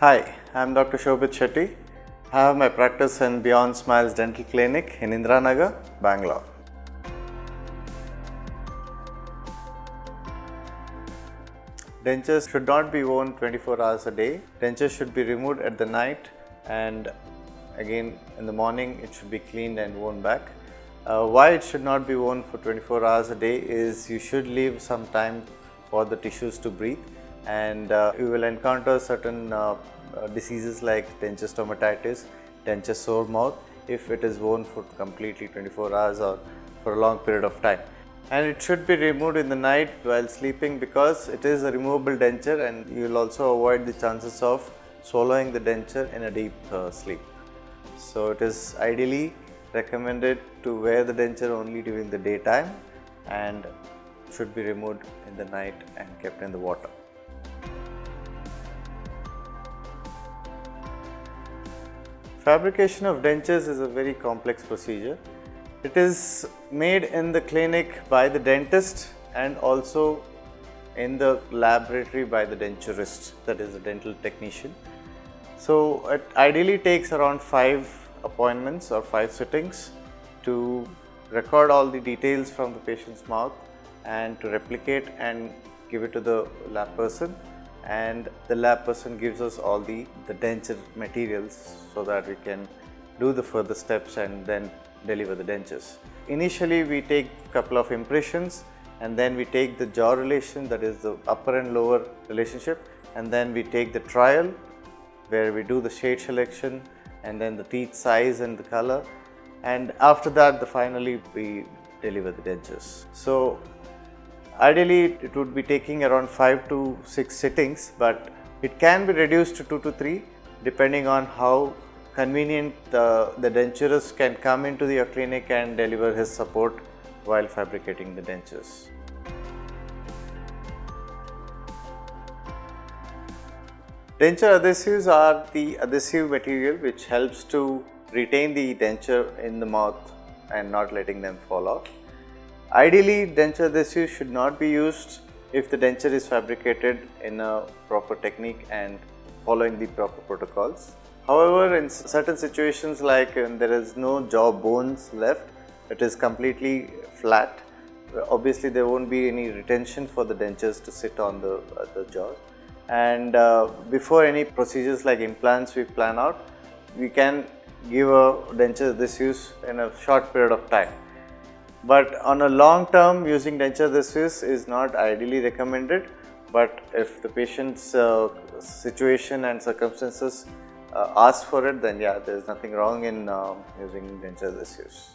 Hi, I am Dr. Shobhit Shetty. I have my practice in Beyond Smiles Dental Clinic in Indiranagar, Bangalore. Dentures should not be worn 24 hours a day. Dentures should be removed at the night, and again in the morning it should be cleaned and worn back. Why it should not be worn for 24 hours a day is you should leave some time for the tissues to breathe, and you will encounter certain diseases like denture stomatitis, denture sore mouth if it is worn for completely 24 hours or for a long period of time. And it should be removed in the night while sleeping because it is a removable denture, and you will also avoid the chances of swallowing the denture in a deep sleep. So it is ideally recommended to wear the denture only during the daytime and should be removed in the night and kept in the water. Fabrication of dentures is a very complex procedure. It is made in the clinic by the dentist and also in the laboratory by the denturist, that is a dental technician. So it ideally takes around 5 appointments or 5 sittings to record all the details from the patient's mouth and to replicate and give it to the lab person, and the lab person gives us all the denture materials so that we can do the further steps and then deliver the dentures. Initially we take a couple of impressions, and then we take the jaw relation, that is the upper and lower relationship, and then we take the trial where we do the shade selection and then the teeth size and the color, and after that finally we deliver the dentures. So ideally it would be taking around 5 to 6 sittings, but it can be reduced to 2 to 3 depending on how convenient the denturist can come into your clinic and deliver his support while fabricating the dentures. Denture adhesives are the adhesive material which helps to retain the denture in the mouth and not letting them fall off. Ideally, denture adhesives should not be used if the denture is fabricated in a proper technique and following the proper protocols. However, in certain situations like there is no jaw bones left, it is completely flat, obviously there won't be any retention for the dentures to sit on the jaws, and before any procedures like implants we plan out, we can give a denture adhesives in a short period of time. But on a long term, using denture adhesives is not ideally recommended, but if the patient's situation and circumstances ask for it, then yeah, there is nothing wrong in using denture adhesives.